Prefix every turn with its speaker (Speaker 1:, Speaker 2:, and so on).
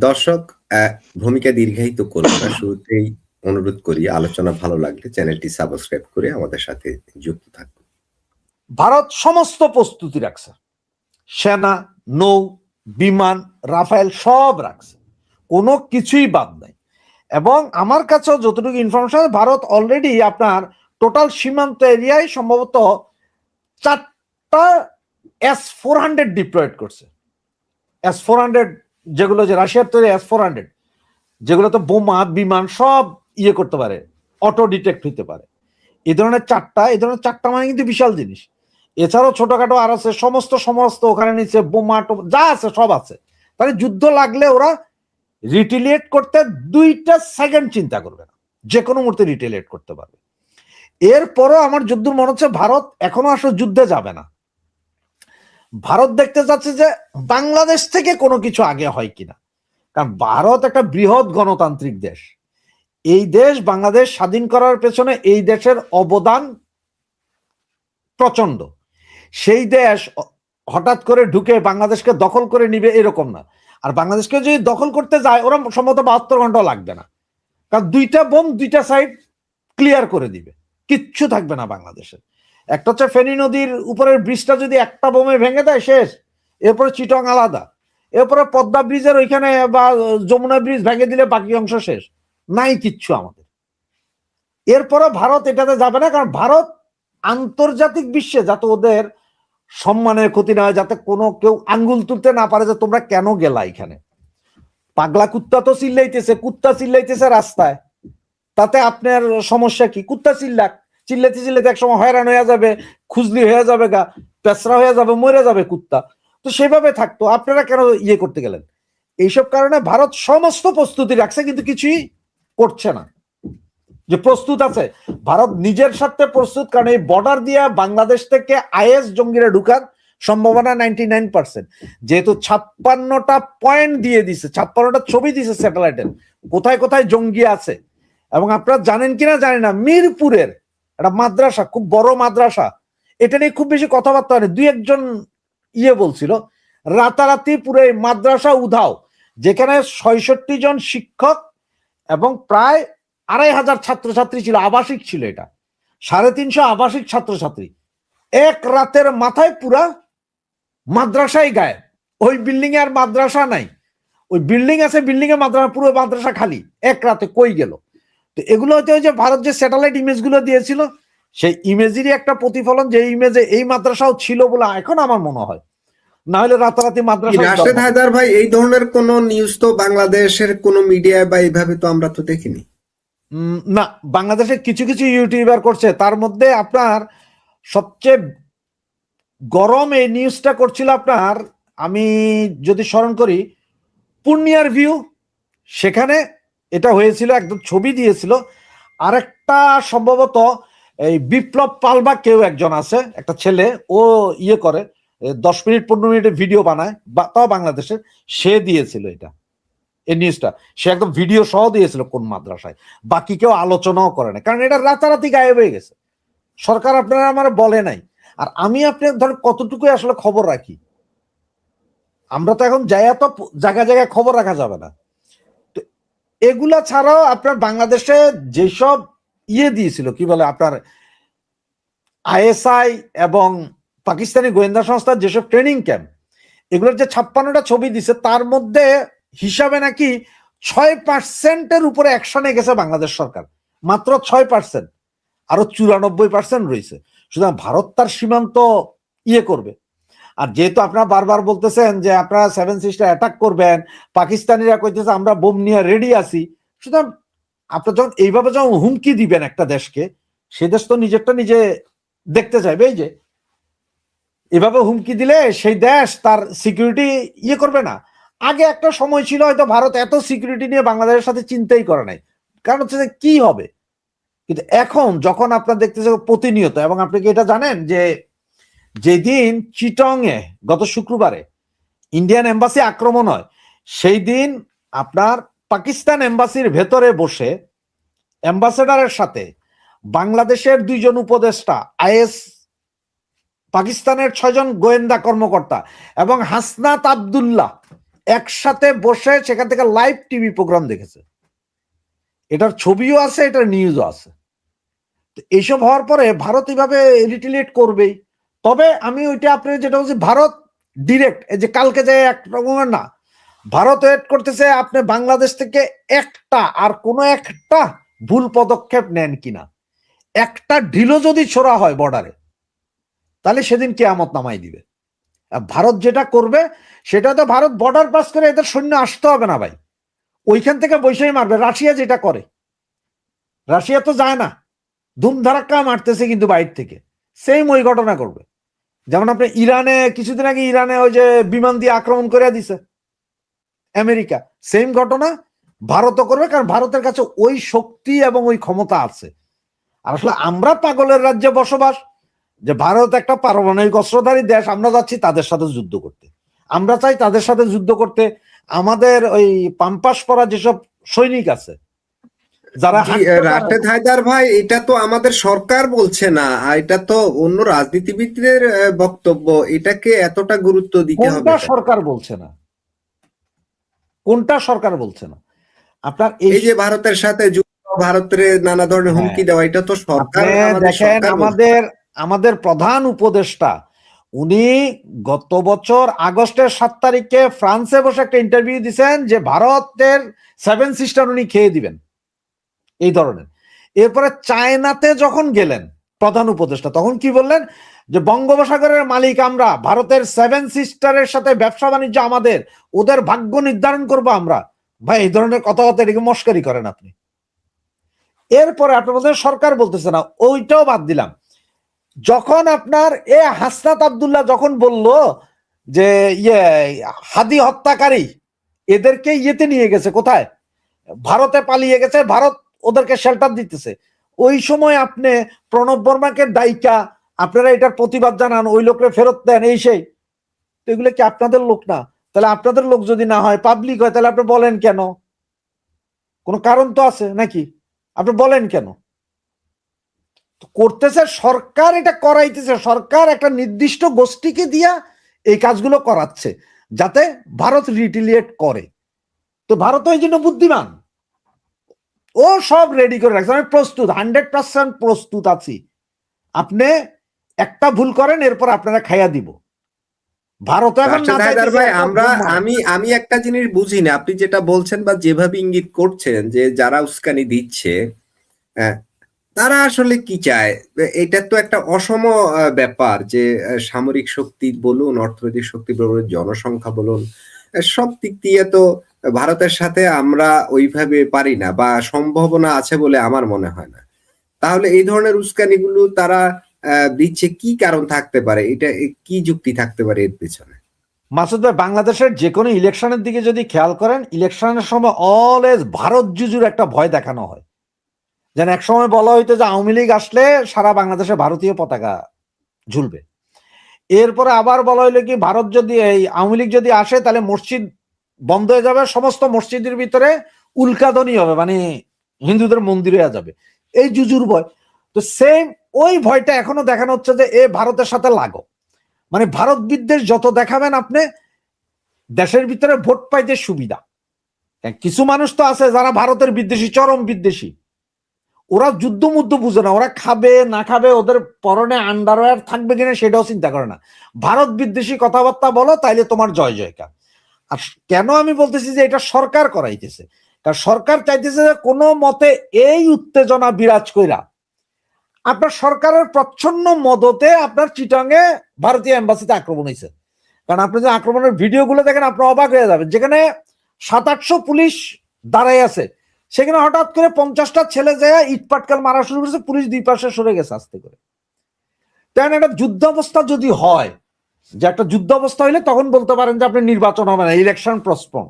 Speaker 1: দর্শক, ভূমিকা দীর্ঘায়িত করব না, শুরুতেই অনুরোধ করি আলোচনা ভালো লাগলে চ্যানেলটি সাবস্ক্রাইব করে আমাদের সাথে যুক্ত থাকুন।
Speaker 2: ভারত সমস্ত প্রস্তুতি রাখছে, সেনা, নৌ, বিমান, রাফেল সব রাখছে, কোনো কিছুই বাদ নাই। এবং আমার কাছেও যতটুকু ইনফরমেশন, ভারত অলরেডি আপনার টোটাল সীমান্ত এরিয়ায় সম্ভবত 4টা S-400 ডিপ্লয়েড করছে। S-400 যেগুলো যে রাশিয়ার তৈরি S-400, যেগুলো তো বোমা, বিমান সব ইয়ে করতে পারে, অটো ডিটেক্ট হইতে পারে। এই ধরনের 4টা মানে কিন্তু বিশাল জিনিস। এছাড়াও ছোটখাটো আর আছে, সমস্ত ওখানে নিচে বোমা যা আছে সব আছে। তাহলে যুদ্ধ লাগলে ওরা রিটেলিয়েট করতে 2টা সেকেন্ড চিন্তা করবে না, যে কোনো মুহূর্তে রিটেলিয়েট করতে পারবে। এরপরও আমার যুদ্ধের মনে হচ্ছে ভারত এখনো আসলে যুদ্ধে যাবে না। ভারত দেখতে যাচ্ছে যে বাংলাদেশ থেকে কোনো কিছু আগে হয় কিনা, কারণ ভারত একটা বৃহৎ গণতান্ত্রিক দেশ। এই দেশ বাংলাদেশ স্বাধীন করার পেছনে এই দেশের অবদান প্রচন্ড। সেই দেশ হঠাৎ করে ঢুকে বাংলাদেশকে দখল করে নিবে এরকম না। আর বাংলাদেশকে যদি দখল করতে যায়, ওরা সম্ভবত 72 ঘন্টা লাগবে না, কারণ 2টা বোম 2টা সাইড ক্লিয়ার করে দিবে, কিচ্ছু থাকবে না বাংলাদেশের। একটা হচ্ছে ফেনী নদীর উপরের ব্রিজটা যদি একটা বোমে ভেঙে দেয় শেষ, এরপরে চিটং আলাদা, এরপরে পদ্মা ব্রিজের ওইখানে বা যমুনা ব্রিজ ভেঙে দিলে বাকি অংশ শেষ, নাই কিচ্ছু আমাদের। এরপরে ভারত এটাতে যাবে না, কারণ ভারত আন্তর্জাতিক বিশ্বে যাতে ওদের সম্মানের ক্ষতি না হয়, যাতে কোনো কেউ আঙ্গুল তুলতে না পারে যে তোমরা কেন গেলা এখানে। পাগলা কুত্তা তো চিল্লাইতেছে রাস্তায়, তাতে আপনার সমস্যা কি? কুত্তা চিল্লাইতে এক সময় হয়রান হয়ে যাবে, খুজলি হয়ে যাবে, গা পেছরা হয়ে যাবে, মরে যাবে কুত্তা। তো সেভাবে থাকতো, আপনারা কেন ইয়ে করতে গেলেন? এইসব কারণে ভারত সমস্ত প্রস্তুতি রাখছে, কিন্তু কিছুই করছে না। যে প্রস্তুত আছে, ভারত নিজের স্বার্থে প্রস্তুত, কারণ এই বর্ডার দিয়ে বাংলাদেশ থেকে আইএস জঙ্গিরা ঢুকার সম্ভাবনা 99%। যেহেতু 56টা পয়েন্ট দিয়ে দিছে, 56টা ছবি দিছে স্যাটেলাইটের, কোথায় কোথায় জঙ্গি আছে। এবং আপনারা জানেন কিনা জানি না, মিরপুরের একটা মাদ্রাসা, খুব বড় মাদ্রাসা, এটা নিয়ে খুব বেশি কথাবার্তা হয়নি, 2-1 জন বলছিল, রাতারাতি পুরো মাদ্রাসা উধাও, যেখানে 66 জন শিক্ষক এবং প্রায় 2500 ছাত্রছাত্রী ছিল, আবাসিক ছিল এটা, 350 আবাসিক ছাত্রছাত্রী, এক রাতের মাথায় পুরা মাদ্রাসায় গায়েব। ওই বিল্ডিং এ আর মাদ্রাসা নাই, ওই বিল্ডিং আছে, বিল্ডিং এ মাদ্রাসা, পুরো মাদ্রাসা খালি, এক রাতে কই গেল? তো এগুলো হচ্ছে ওই যে ভারত যে স্যাটেলাইট ইমেজ গুলো দিয়েছিল, সেই ইমেজেরই একটা প্রতিফলন, যে ইমেজে এই মাদ্রাসাও ছিল বলে এখন আমার মনে হয়, না হলে রাতারাতি মাদ্রাসা।
Speaker 1: রাশেদ হায়দার ভাই, এই ধরনের কোন নিউজ তো বাংলাদেশের কোন মিডিয়ায় বা এইভাবে তো আমরা তো দেখিনি।
Speaker 2: না, বাংলাদেশের কিছু কিছু ইউটিউবার করছে, তার মধ্যে আপনার সবচেয়ে গরম এই নিউজটা করছিল আপনার, আমি যদি স্মরণ করি, পূর্ণিয়ার ভিউ, সেখানে এটা হয়েছিল, একদম ছবি দিয়েছিল। আরেকটা সম্ভবত এই বিপ্লব পালবা কেউ একজন আছে, একটা ছেলে, ও ইয়ে করে 10 মিনিট 15 মিনিটের ভিডিও বানায়, তাও বাংলাদেশের, সে দিয়েছিল এটা, এই নিউজটা, সে একদম ভিডিও সহ দিয়েছিল কোন মাদ্রাসায়। বাকি কেউ আলোচনাও করে না, কারণ এটা রাতারাতি গায়েব হয়ে গেছে, সরকার আপনারা আমার বলে নাই। আর আমি আপনার ধরেন কতটুকু আসলে খবর রাখি, আমরা তো এখন যাই, তো জায়গায় খবর রাখা যাবে না। তো এগুলা ছাড়াও আপনার বাংলাদেশে যেসব দিয়েছিল, কি বলে আপনার আইএসআই এবং পাকিস্তানি গোয়েন্দা সংস্থার যেসব ট্রেনিং ক্যাম্প, এগুলোর যে 56টা ছবি দিছে, তার মধ্যে হিসাবে নাকি 6%-এর উপরে অ্যাকশনে গেছে বাংলাদেশ সরকার, মাত্র 6%, আরো 94% রয়েছে। সুতরাং ভারত তার সীমান্ত করবে। আর যেহেতু আপনারা বারবার বলতেছেন যে আপনারা 7 সিস্টার অ্যাটাক করবেন, পাকিস্তানিরা কইতেছে আমরা বোম নিয়ে রেডি আছি, সুতরাং আপনারা যখন এইভাবে যখন হুমকি দিবেন একটা দেশকে, সে দেশ তো নিজেরটা নিজে দেখতে চাইবে। এই যে এভাবে হুমকি দিলে সেই দেশ তার সিকিউরিটি করবে না। আগে একটা সময় ছিল হয়তো ভারত এত সিকিউরিটি নিয়ে বাংলাদেশের সাথে চিন্তাই করে নাই, কারণ হচ্ছে যে কি হবে। কিন্তু এখন যখন আপনার দেখতেছে প্রতিনিয়ত, এবং আপনি কি এটা জানেন যে যেদিন চিটং এ গত শুক্রবারে ইন্ডিয়ান এম্বাসি আক্রমণ হয়, সেই দিন আপনার পাকিস্তান এম্বাসির ভেতরে বসে অ্যাম্বাসেডারের সাথে বাংলাদেশের 2 জন উপদেষ্টা, আইএস পাকিস্তানের 6 জন গোয়েন্দা কর্মকর্তা এবং হাসনাত আব্দুল্লাহ একসাথে বসে সেখান থেকে লাইভ টিভি প্রোগ্রাম দেখেছে, এটার ছবিও আছে, এটার নিউজও আছে। এইসব হওয়ার পরে ভারত এইভাবে রিটেলিয়েট করবেই। তবে আমি ওইটা আপনি যেটা বলছি, ভারত ডিরেক্ট এই যে কালকে যে এক রকমের না, ভারত ওয়েট করতেছে আপনি বাংলাদেশ থেকে একটা আর কোনো একটা ভুল পদক্ষেপ নেন কিনা। একটা ঢিলও যদি ছোড়া হয় বর্ডারে, তাহলে সেদিন কিয়ামত নামাই দিবে। ভারত যেটা করবে সেটা তো, ভারত বর্ডার পাস করে এদের সৈন্য আসতে হবে না ভাই, ওইখান থেকে বৈশাই মারবে। রাশিয়া যেটা করে, রাশিয়া তো যায় না, ধুমধারাক্কা মারতেছে কিন্তু বাইরে থেকে, সেম ওই ঘটনা করবে। যেমন আপনি ইরানে কিছুদিন আগে ইরানে ওই যে বিমান দিয়ে আক্রমণ করে দিছে আমেরিকা, সেম ঘটনা ভারতও করবে, কারণ ভারতের কাছে ওই শক্তি এবং ওই ক্ষমতা আছে। আর আসলে আমরা পাগলের রাজ্যে বসবাস, যে ভারত একটা পারমাণবিক অস্ত্রধারী দেশ, আমরা যাচ্ছি তাদের সাথে যুদ্ধ করতে, আমরা চাই তাদের সাথে যুদ্ধ করতে। আমাদের ওই পাম্পাস পরা যেসব সৈনিক আছে যারা
Speaker 1: রাশেদ হায়দার ভাই, এটা তো আমাদের সরকার বলছে না, এটা তো অন্য রাজনীতিবিদদের বক্তব্য, এটাকে এতটা গুরুত্ব দিতে হবে?
Speaker 2: কোনটা সরকার বলছে না, কোনটা সরকার বলছে না? আপনার
Speaker 1: এই যে ভারতের সাথে যুদ্ধ, ভারতের নানা ধরনের হুমকি দেওয়া, এটা তো সরকার,
Speaker 2: দেখেন আমাদের প্রধান উপদেষ্টা উনি গত বছর আগস্টের 7 তারিখে ফ্রান্সে বসে একটা ইন্টারভিউ দিচ্ছেন যে ভারতের 7 সিস্টার উনি খেয়ে দিবেন এই ধরনের। এরপরে চায়নাতে যখন গেলেন প্রধান উপদেষ্টা, তখন কি বললেন যে বঙ্গোপসাগরের মালিক আমরা, ভারতের 7 সিস্টারের সাথে ব্যবসা বাণিজ্য আমাদের, ওদের ভাগ্য নির্ধারণ করবো আমরা। ভাই এই ধরনের কথাবার্তা, এটাকে মস্কারি করেন আপনি। এরপরে আপনি বলছেন সরকার বলতেছে না, ওইটাও বাদ দিলাম। যখন আপনার হাসনাত আব্দুল্লাহ যখন বলল যে হাদি হত্যাকারী এদেরকে ইয়েতে নিয়ে গেছে, কোথায়, ভারতে পালিয়ে গেছে, ভারত ওদেরকে শেল্টার দিতেছে, ওই সময় আপনি প্রণব বর্মাকে দায়িকা আপনারা এটার প্রতিবাদ জানান, ওই লোকরে ফেরত দেন, এই সেই। তো এগুলো কি আপনাদের লোক না? তাহলে আপনাদের লোক যদি না হয়, পাবলিক হয়, তাহলে আপনি বলেন কেন? কোনো কারণ তো আছে নাকি? আপনি বলেন কেন? করতেছে সরকার, এটা করাইতেছে সরকার, একটা নির্দিষ্ট গোষ্ঠীকে দিয়া এই কাজগুলো করাচ্ছে যাতে ভারত রিটিলিয়েট করে। তো ভারত ওই জন্য বুদ্ধিমান, ও সব রেডি করে রাখছে, আমি প্রস্তুত, 100% প্রস্তুত আছি। আপনি একটা ভুল করেন, এরপর আপনারা খাইয়া দিব। ভারত এখন না চাইতেছে।
Speaker 1: ভাই আমি একটা জিনিস বুঝি না, আপনি যেটা বলছেন বা যেভাবে ইঙ্গিত করছেন যে যারা উস্কানি দিচ্ছে তারা আসলে কি চায়। এটা তো একটা অসম ব্যাপার যে সামরিক শক্তি বলুন, অর্থনৈতিক শক্তি বলুন, জনসংখ্যা বলুন, সব দিক দিয়ে তো ভারতের সাথে আমরা ওইভাবে পারি না, বা সম্ভাবনা আছে বলে আমার মনে হয় না। তাহলে এই ধরনের উস্কানিগুলো তারা দিচ্ছে, কি কারণ থাকতে পারে? এটা কি যুক্তি থাকতে পারে এর পেছনে?
Speaker 2: মাসুদ ভাই, বাংলাদেশের যে কোনো ইলেকশনের দিকে যদি খেয়াল করেন, ইলেকশনের সময় অলওয়েজ ভারত জুজুর একটা ভয় দেখানো হয়। যেন এক সময় বলা হইতো যে আওয়ামী লীগ আসলে সারা বাংলাদেশে ভারতীয় পতাকা ঝুলবে। এরপরে আবার বলা হইলো কি, ভারত যদি এই আওয়ামী লীগ যদি আসে তাহলে মসজিদ বন্ধ হয়ে যাবে, সমস্ত মসজিদের ভিতরে উল্কাধ্বনি হবে, মানে হিন্দুদের মন্দির হয়ে যাবে, এই জুজুর ভয়। তো সেম ওই ভয়টা এখনো দেখানো হচ্ছে যে ভারতের সাথে লাগো, মানে ভারত বিদ্বেষ যত দেখাবেন আপনি, দেশের ভিতরে ভোট পাইতে সুবিধা। কিছু মানুষ তো আছে যারা ভারতের বিদ্বেষী, চরম বিদ্বেষী, ওরা যুদ্ধ মুদ্ধ বুঝে না, ওরা খাবে না খাবে, ওদের পরনে আন্ডারওয়্যার থাকবে কিনা সেটাও চিন্তা করে না। ভারত বিদ্বেষী কথাবার্তা বলো, তাইলে তোমার জয় জয়কার। আর কেন আমি বলতেছি যে এটা সরকার করাইতেছে, কারণ সরকার চাইতেছে যে কোনো মতে এই উত্তেজনা বিরাজ কইরা আপনার সরকারের প্রচ্ছন্ন মদতে আপনার চিটাঙ্গে ভারতীয় এম্বাসিতে আক্রমণ হয়েছে। কারণ আপনি যে আক্রমণের ভিডিওগুলো দেখেন, আপনি অবাক হয়ে যাবেন, যেখানে 700-800 পুলিশ দাঁড়াই আছে, সেখানে হঠাৎ করে 50টা ছেলে যায় ইট পাটকেল মারা শুরু করেছে, পুলিশ দুই পাশে সরে গেছে আস্তে করে। তাই একটা যুদ্ধ অবস্থা যদি হয়, যে একটা যুদ্ধ অবস্থা হইলে তখন বলতে পারেন যে আপনি নির্বাচন হবে না, ইলেকশন প্রসপন্ড।